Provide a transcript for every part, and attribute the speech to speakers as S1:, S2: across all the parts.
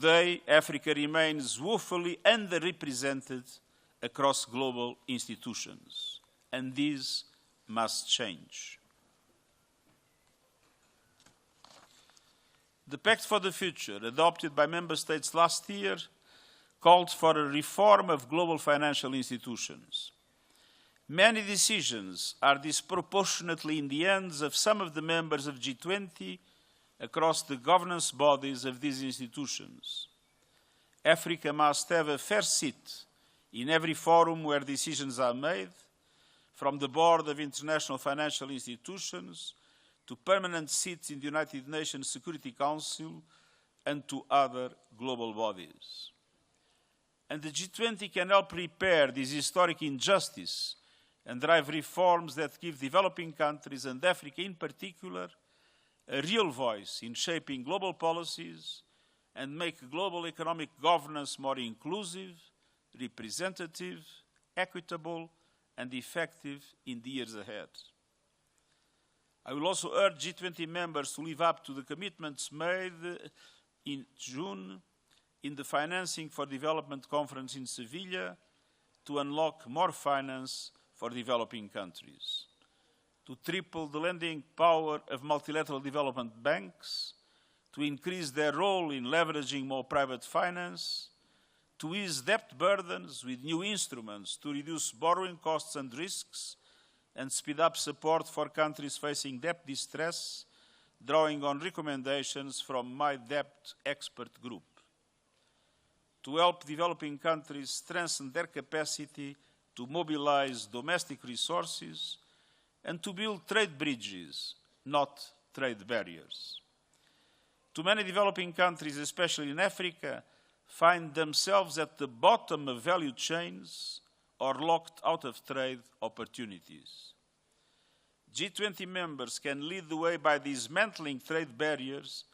S1: Today, Africa remains woefully underrepresented across global institutions, and this must change. The Pact for the Future, adopted by Member States last year, called for a reform of global financial institutions. Many decisions are disproportionately in the hands of some of the members of G20 across the governance bodies of these institutions. Africa must have a fair seat in every forum where decisions are made, from the board of international financial institutions to permanent seats in the United Nations Security Council and to other global bodies. And the G20 can help repair this historic injustice and drive reforms that give developing countries, and Africa in particular, a real voice in shaping global policies and make global economic governance more inclusive, representative, equitable, and effective in the years ahead. I will also urge G20 members to live up to the commitments made in June in the Financing for Development Conference in Seville to unlock more finance for developing countries, to triple the lending power of multilateral development banks, to increase their role in leveraging more private finance, to ease debt burdens with new instruments to reduce borrowing costs and risks, and speed up support for countries facing debt distress, drawing on recommendations from my debt expert group. To help developing countries strengthen their capacity to mobilize domestic resources and to build trade bridges, not trade barriers. Too many developing countries, especially in Africa, find themselves at the bottom of value chains or locked out of trade opportunities. G20 members can lead the way by dismantling trade barriers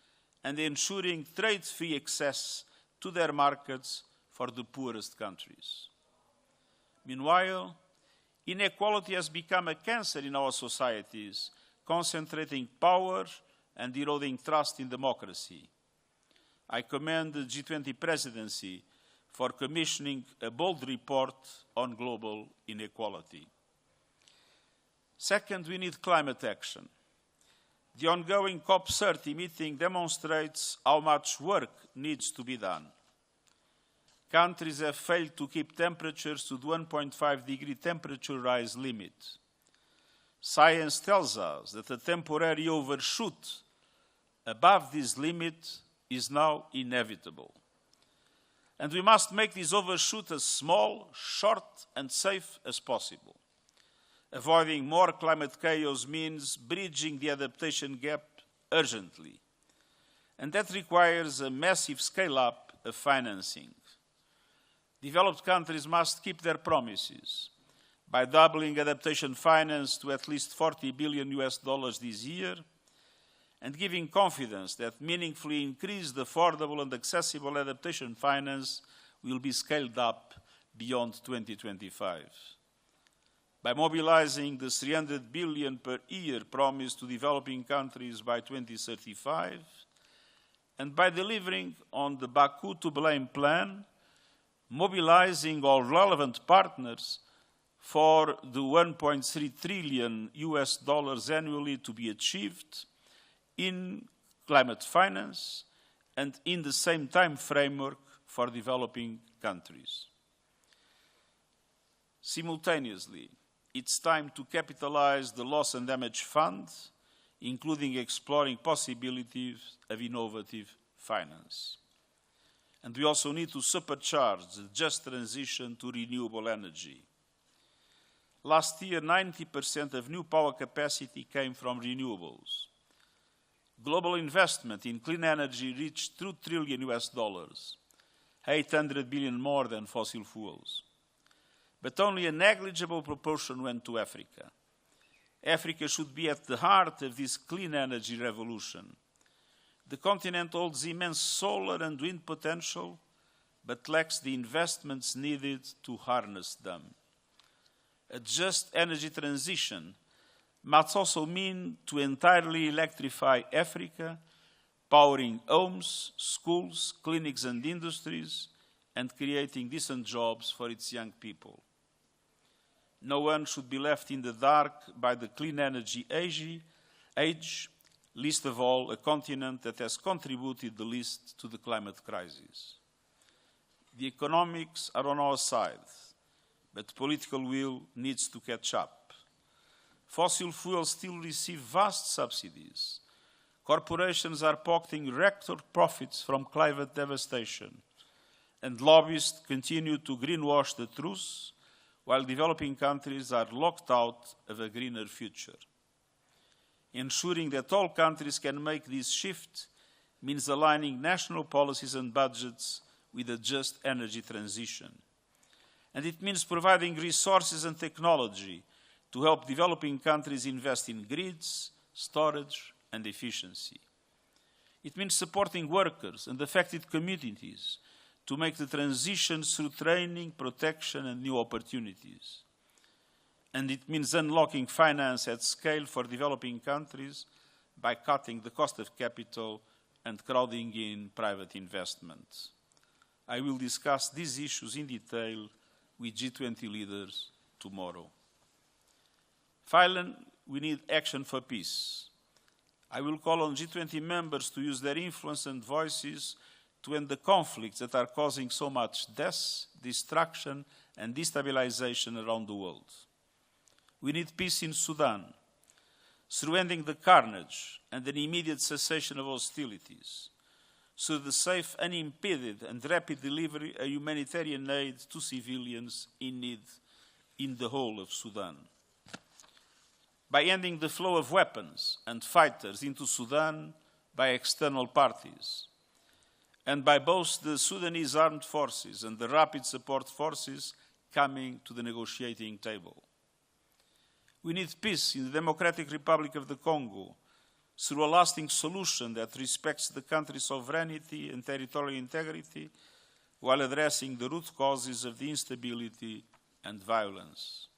S1: and ensuring trade-free access to their markets for the poorest countries. Meanwhile, inequality has become a cancer in our societies, concentrating power and eroding trust in democracy. I commend the G20 presidency for commissioning a bold report on global inequality. Second, we need climate action. The ongoing COP30 meeting demonstrates how much work needs to be done. Countries have failed to keep temperatures to the 1.5-degree temperature rise limit. Science tells us that a temporary overshoot above this limit is now inevitable. And we must make this overshoot as small, short, and safe as possible. Avoiding more climate chaos means bridging the adaptation gap urgently. And that requires a massive scale-up of financing. Developed countries must keep their promises by doubling adaptation finance to at least $40 billion this year, and giving confidence that meaningfully increased affordable and accessible adaptation finance will be scaled up beyond 2025. By mobilizing the $300 billion per year promised to developing countries by 2035, and by delivering on the Baku to Blame plan, mobilizing all relevant partners for the $1.3 trillion annually to be achieved in climate finance and in the same time framework for developing countries. Simultaneously, it's time to capitalize the Loss and Damage Fund, including exploring possibilities of innovative finance. And we also need to supercharge the just transition to renewable energy. Last year, 90% of new power capacity came from renewables. Global investment in clean energy reached $2 trillion, 800 billion more than fossil fuels. But only a negligible proportion went to Africa. Africa should be at the heart of this clean energy revolution. The continent holds immense solar and wind potential, but lacks the investments needed to harness them. A just energy transition must also mean to entirely electrify Africa, powering homes, schools, clinics and industries, and creating decent jobs for its young people. No one should be left in the dark by the clean energy age, least of all a continent that has contributed the least to the climate crisis. The economics are on our side, but political will needs to catch up. Fossil fuels still receive vast subsidies. Corporations are pocketing record profits from climate devastation, and lobbyists continue to greenwash the truth, while developing countries are locked out of a greener future. Ensuring that all countries can make this shift means aligning national policies and budgets with a just energy transition. And it means providing resources and technology to help developing countries invest in grids, storage, and efficiency. It means supporting workers and affected communities to make the transition through training, protection, and new opportunities. And it means unlocking finance at scale for developing countries by cutting the cost of capital and crowding in private investment. I will discuss these issues in detail with G20 leaders tomorrow. Finally, we need action for peace. I will call on G20 members to use their influence and voices to end the conflicts that are causing so much death, destruction, and destabilization around the world. We need peace in Sudan, through ending the carnage and an immediate cessation of hostilities, through the safe, unimpeded, and rapid delivery of humanitarian aid to civilians in need in the whole of Sudan. By ending the flow of weapons and fighters into Sudan by external parties, and by both the Sudanese armed forces and the rapid support forces coming to the negotiating table. We need peace in the Democratic Republic of the Congo through a lasting solution that respects the country's sovereignty and territorial integrity while addressing the root causes of the instability and violence.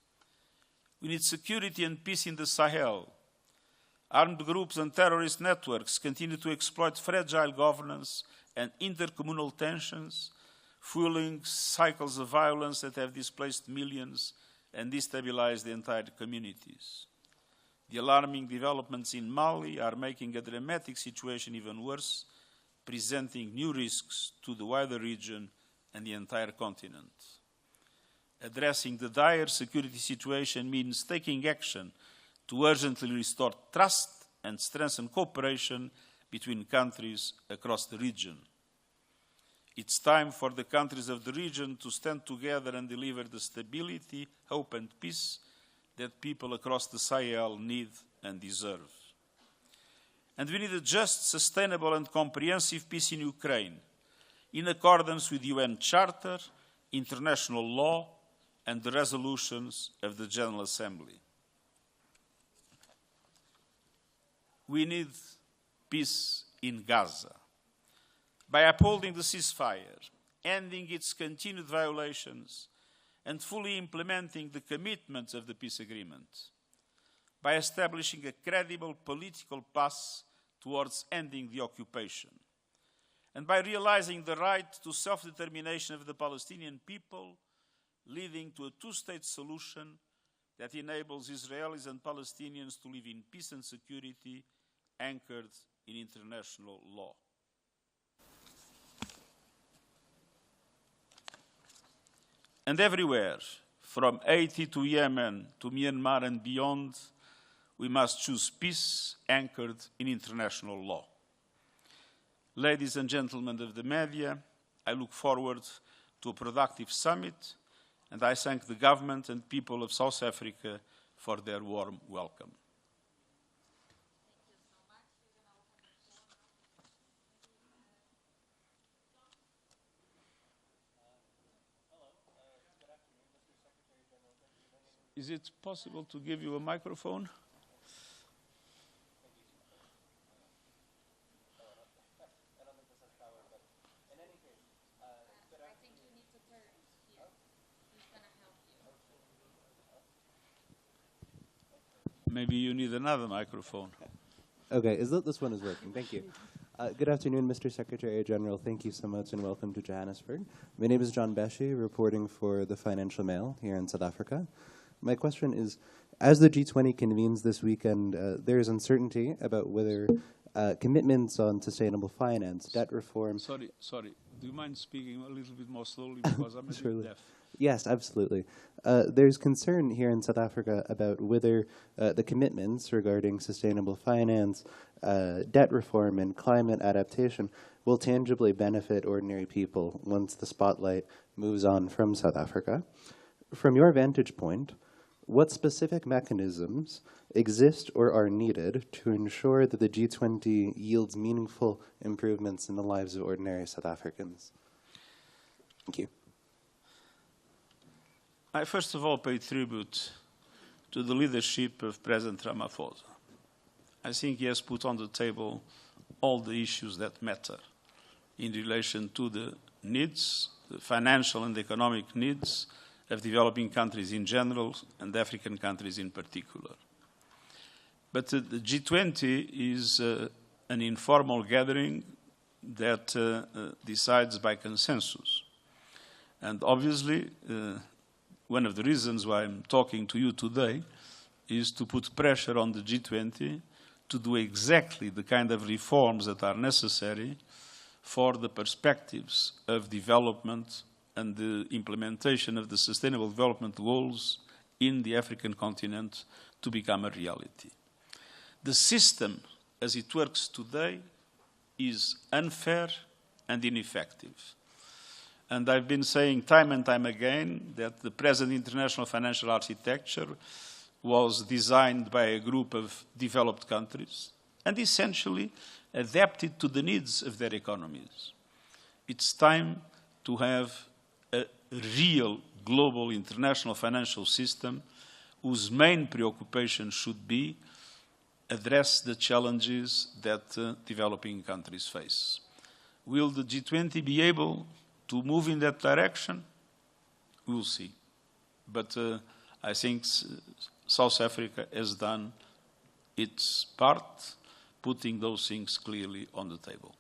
S1: We need security and peace in the Sahel. Armed groups and terrorist networks continue to exploit fragile governance and intercommunal tensions, fueling cycles of violence that have displaced millions and destabilized the entire communities. The alarming developments in Mali are making a dramatic situation even worse, presenting new risks to the wider region and the entire continent. Addressing the dire security situation means taking action to urgently restore trust and strengthen cooperation between countries across the region. It's time for the countries of the region to stand together and deliver the stability, hope, and peace that people across the Sahel need and deserve. And we need a just, sustainable, and comprehensive peace in Ukraine, in accordance with the UN Charter, international law, and the resolutions of the General Assembly. We need peace in Gaza. By upholding the ceasefire, ending its continued violations, and fully implementing the commitments of the peace agreement, by establishing a credible political path towards ending the occupation, and by realizing the right to self-determination of the Palestinian people, leading to a two-state solution that enables Israelis and Palestinians to live in peace and security anchored in international law. And everywhere, from Haiti to Yemen to Myanmar and beyond, we must choose peace anchored in international law. Ladies and gentlemen of the media, I look forward to a productive summit, and I thank the government and people of South Africa for their warm welcome. Is it possible to give you a microphone? Maybe you need another microphone.
S2: Okay, this one is working. Thank you. Good afternoon, Mr. Secretary General. Thank you so much and welcome to Johannesburg. My name is John Beshi, reporting for the Financial Mail here in South Africa. My question is, as the G20 convenes this weekend, there is uncertainty about whether commitments on sustainable finance, debt reform...
S1: Sorry. Do you mind speaking a little bit more slowly because I'm a bit deaf?
S2: Yes, absolutely. There's concern here in South Africa about whether the commitments regarding sustainable finance, debt reform, and climate adaptation will tangibly benefit ordinary people once the spotlight moves on from South Africa. From your vantage point, what specific mechanisms exist or are needed to ensure that the G20 yields meaningful improvements in the lives of ordinary South Africans? Thank you.
S1: I first of all pay tribute to the leadership of President Ramaphosa. I think he has put on the table all the issues that matter in relation to the needs, the financial and economic needs of developing countries in general and African countries in particular. But the G20 is an informal gathering that decides by consensus. And obviously, one of the reasons why I'm talking to you today is to put pressure on the G20 to do exactly the kind of reforms that are necessary for the perspectives of development and the implementation of the Sustainable Development Goals in the African continent to become a reality. The system, as it works today, is unfair and ineffective. And I've been saying time and time again that the present international financial architecture was designed by a group of developed countries and essentially adapted to the needs of their economies. It's time to have a real global international financial system whose main preoccupation should be address the challenges that developing countries face. Will the G20 be able to move in that direction? We'll see. But I think South Africa has done its part, putting those things clearly on the table.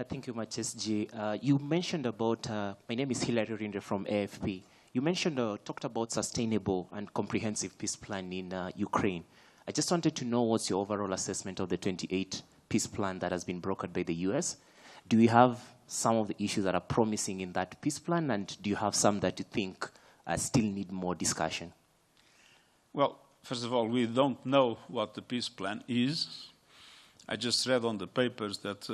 S3: Thank you much, SG. You mentioned about, my name is Hilary Rinde from AFP. You mentioned, talked about sustainable and comprehensive peace plan in Ukraine. I just wanted to know what's your overall assessment of the 28 peace plan that has been brokered by the US. Do you have some of the issues that are promising in that peace plan, and do you have some that you think still need more discussion? Well,
S1: first of all, we don't know what the peace plan is. I just read on the papers that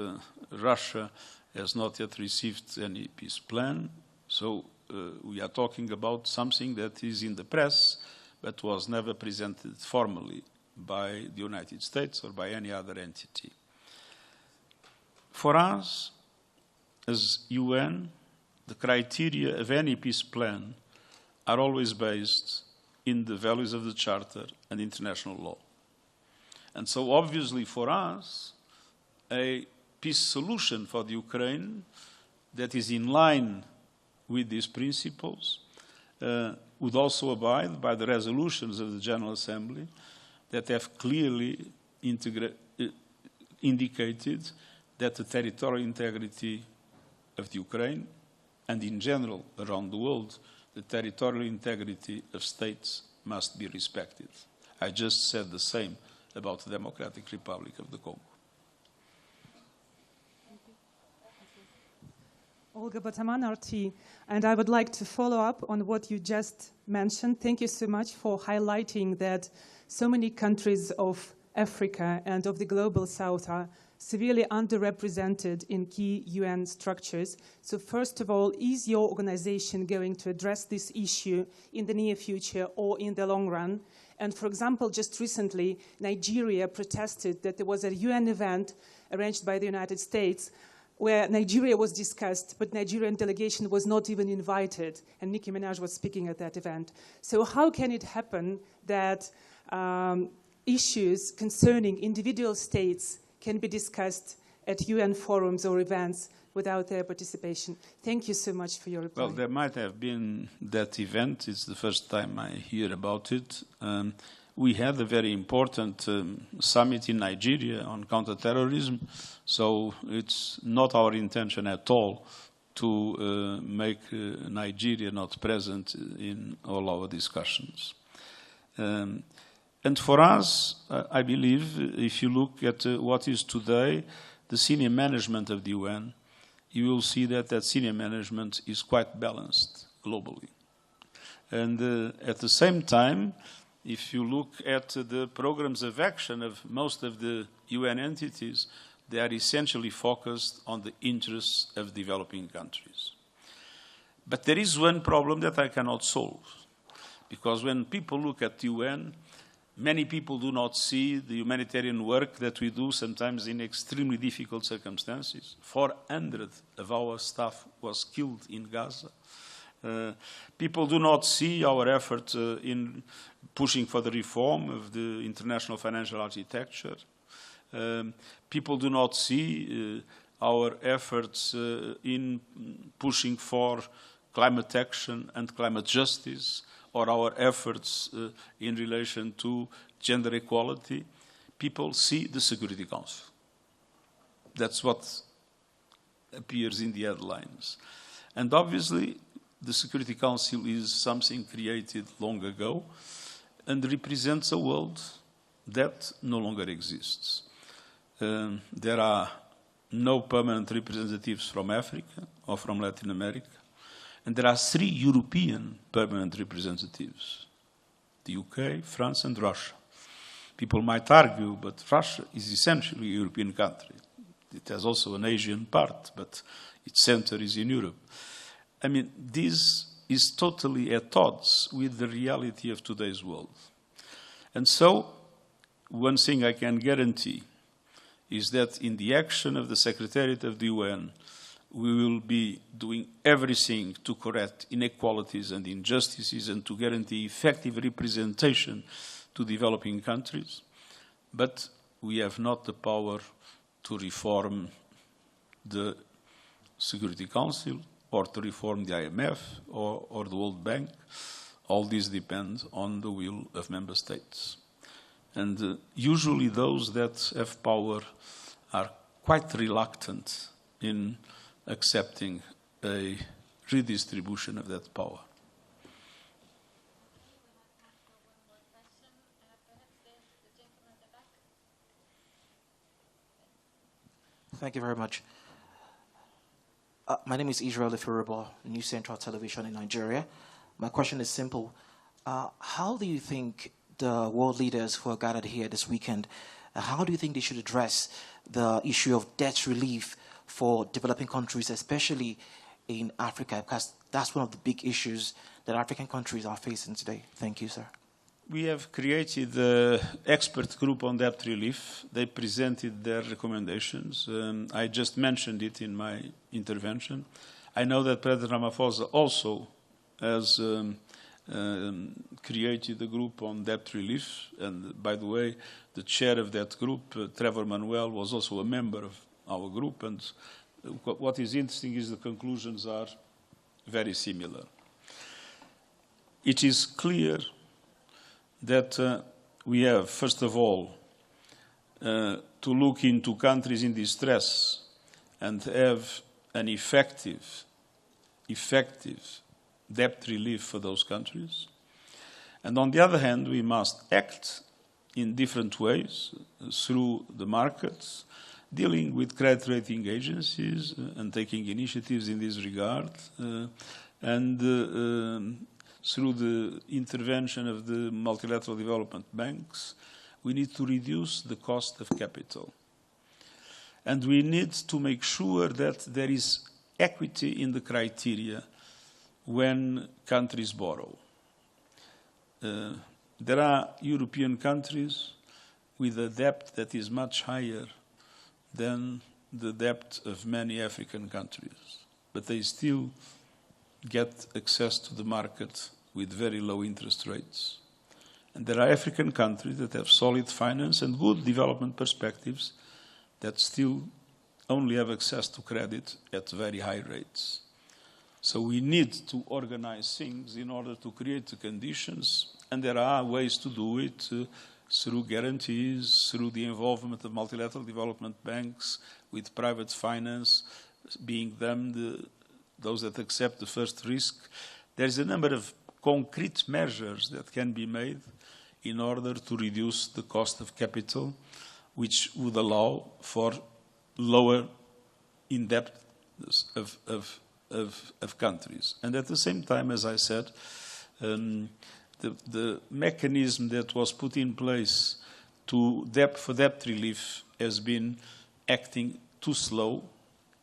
S1: Russia has not yet received any peace plan. So we are talking about something that is in the press, but was never presented formally by the United States or by any other entity. For us, as UN, the criteria of any peace plan are always based in the values of the Charter and international law. And so obviously for us, a peace solution for the Ukraine that is in line with these principles would also abide by the resolutions of the General Assembly that have clearly indicated that the territorial integrity of the Ukraine and in general around the world, the territorial integrity of states must be respected. I just said the same about the Democratic Republic of the Congo.
S4: Olga Bataman, RT, and I would like to follow up on what you just mentioned. Thank you so much for highlighting that so many countries of Africa and of the Global South are severely underrepresented in key UN structures. So first of all, is your organization going to address this issue in the near future or in the long run? And for example, just recently, Nigeria protested that there was a UN event arranged by the United States where Nigeria was discussed, but Nigerian delegation was not even invited, and Nicki Minaj was speaking at that event. So how can it happen that issues concerning individual states can be discussed at UN forums or events without their participation. Thank you so much for your reply.
S1: Well, there might have been that event. It's the first time I hear about it. We had a very important summit in Nigeria on counterterrorism, so it's not our intention at all to make Nigeria not present in all our discussions. And for us, I believe, if you look at what is today the senior management of the UN, you will see that that senior management is quite balanced globally. And at the same time, if you look at the programs of action of most of the UN entities, they are essentially focused on the interests of developing countries. But there is one problem that I cannot solve, because when people look at the UN, many people do not see the humanitarian work that we do, sometimes in extremely difficult circumstances. 400 of our staff was killed in Gaza. People do not see our effort in pushing for the reform of the international financial architecture. People do not see our efforts in pushing for climate action and climate justice, or our efforts in relation to gender equality. People see the Security Council. That's what appears in the headlines. And obviously, the Security Council is something created long ago and represents a world that no longer exists. There are no permanent representatives from Africa or from Latin America. And there are 3 European permanent representatives, the UK, France, and Russia. People might argue, but Russia is essentially a European country. It has also an Asian part, but its center is in Europe. I mean, this is totally at odds with the reality of today's world. And so, one thing I can guarantee is that in the action of the Secretariat of the UN, we will be doing everything to correct inequalities and injustices and to guarantee effective representation to developing countries. But we have not the power to reform the Security Council or to reform the IMF or the World Bank. All this depends on the will of member states. And usually those that have power are quite reluctant in accepting a redistribution of that power.
S5: Thank you very much. My name is Israel Ifiribo, New Central Television in Nigeria. My question is simple. How do you think the world leaders who are gathered here this weekend, how do you think they should address the issue of debt relief for developing countries, especially in Africa? Because that's one of the big issues that African countries are facing today. Thank you, sir.
S1: We have created an expert group on debt relief. They presented their recommendations. I just mentioned it in my intervention. I know that President Ramaphosa also has created a group on debt relief. And by the way, the chair of that group, Trevor Manuel, was also a member of our group. And what is interesting is the conclusions are very similar. It is clear that we have, first of all, to look into countries in distress and have an effective debt relief for those countries. And on the other hand, we must act in different ways through the markets, dealing with credit rating agencies and taking initiatives in this regard, and through the intervention of the multilateral development banks, we need to reduce the cost of capital. And we need to make sure that there is equity in the criteria when countries borrow. There are European countries with a debt that is much higher than the debt of many African countries, but they still get access to the market with very low interest rates. And there are African countries that have solid finance and good development perspectives that still only have access to credit at very high rates. So we need to organize things in order to create the conditions, and there are ways to do it through guarantees, through the involvement of multilateral development banks, with private finance being those that accept the first risk. There's a number of concrete measures that can be made in order to reduce the cost of capital, which would allow for lower indebtedness of countries. And at the same time, as I said, the mechanism that was put in place for debt relief has been acting too slow,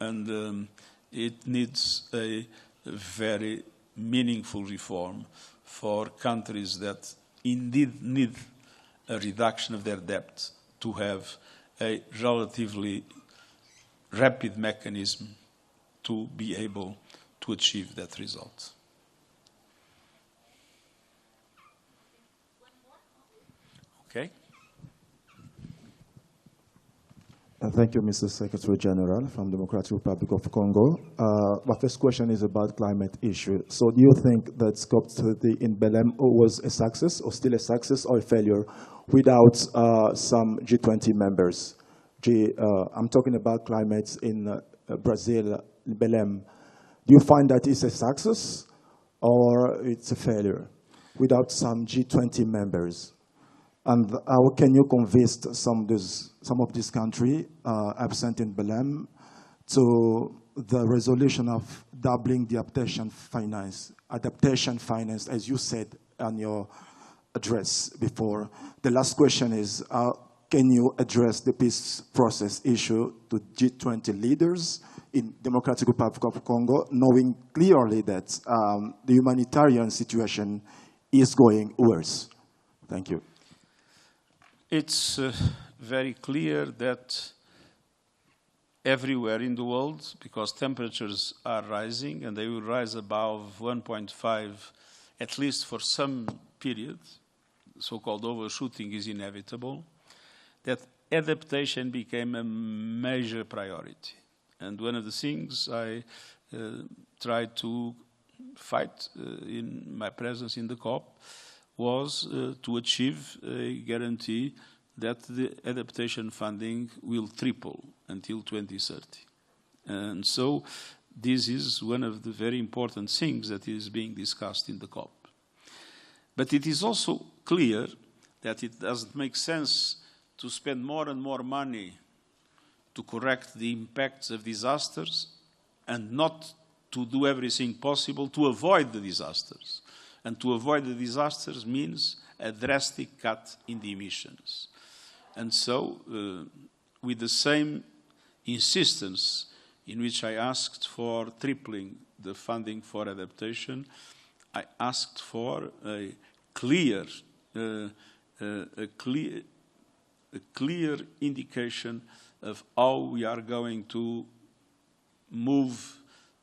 S1: and it needs a very meaningful reform for countries that indeed need a reduction of their debt to have a relatively rapid mechanism to be able to achieve that result. Okay.
S6: Thank you, Mr. Secretary General from Democratic Republic of Congo. My first question is about climate issue. So do you think that COP30 in Belém was a success, or still a success, or a failure, without some G20 members? I'm talking about climate in Brazil, Belém. Do you find that it's a success, or it's a failure, without some G20 members? And how can you convince some of these countries absent in Belém to the resolution of doubling the adaptation finance, as you said on your address before? The last question is, can you address the peace process issue to G20 leaders in Democratic Republic of Congo, knowing clearly that the humanitarian situation is going worse? Thank you.
S1: It's very clear that everywhere in the world, because temperatures are rising, and they will rise above 1.5, at least for some period, so-called overshooting is inevitable, that adaptation became a major priority. And one of the things I tried to fight in my presence in the COP was to achieve a guarantee that the adaptation funding will triple until 2030. And so this is one of the very important things that is being discussed in the COP. But it is also clear that it doesn't make sense to spend more and more money to correct the impacts of disasters and not to do everything possible to avoid the disasters. And to avoid the disasters means a drastic cut in the emissions. And so, with the same insistence in which I asked for tripling the funding for adaptation, I asked for a clear indication of how we are going to move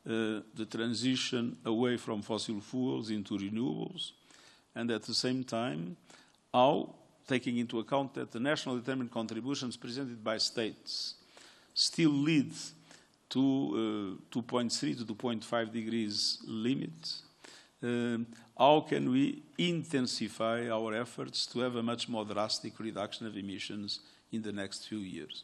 S1: the transition away from fossil fuels into renewables, and at the same time, how, taking into account that the national determined contributions presented by states still lead to 2.3 to 2.5 degrees limit, how can we intensify our efforts to have a much more drastic reduction of emissions in the next few years?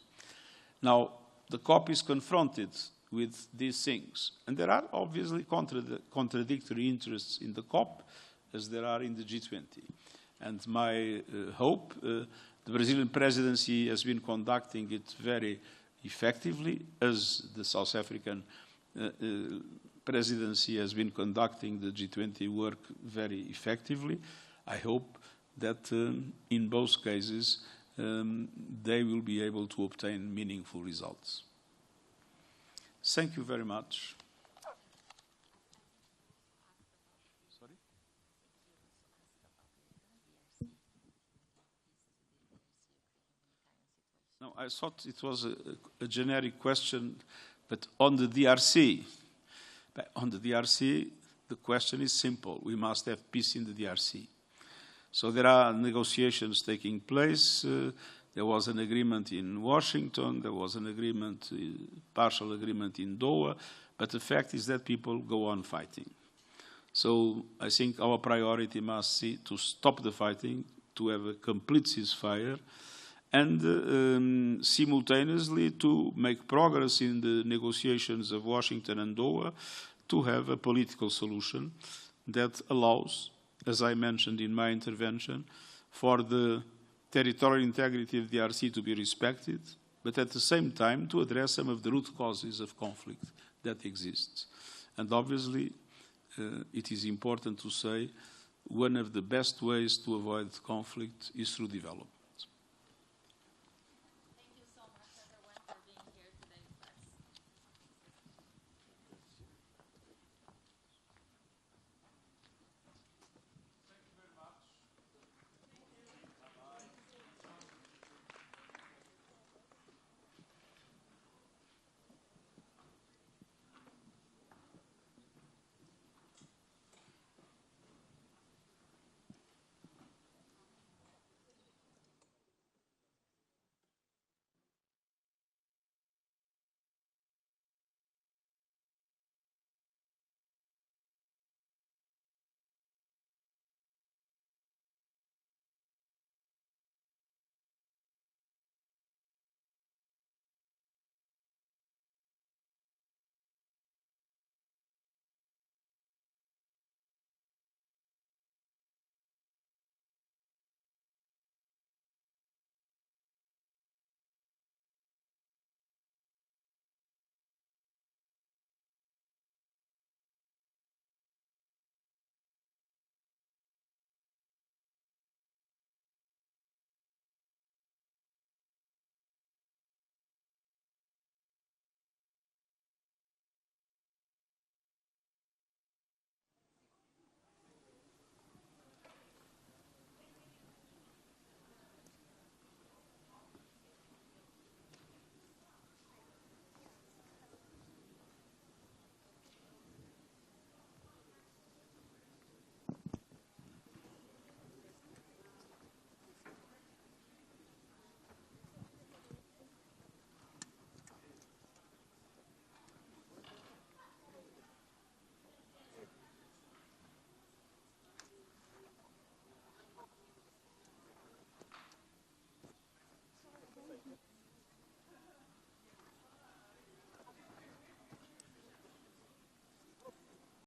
S1: Now, the COP is confronted with these things. And there are obviously contradictory interests in the COP as there are in the G20. And my hope, the Brazilian presidency has been conducting it very effectively, as the South African presidency has been conducting the G20 work very effectively. I hope that in both cases they will be able to obtain meaningful results. Thank you very much. Sorry? No, I thought it was a generic question, but on the DRC. On the DRC, the question is simple. We must have peace in the DRC. So there are negotiations taking place. There was an agreement in Washington, there was an agreement, partial agreement in Doha, but the fact is that people go on fighting. So I think our priority must be to stop the fighting, to have a complete ceasefire, and simultaneously to make progress in the negotiations of Washington and Doha to have a political solution that allows, as I mentioned in my intervention, for the territorial integrity of the DRC to be respected, but at the same time to address some of the root causes of conflict that exists. And obviously, it is important to say one of the best ways to avoid conflict is through development.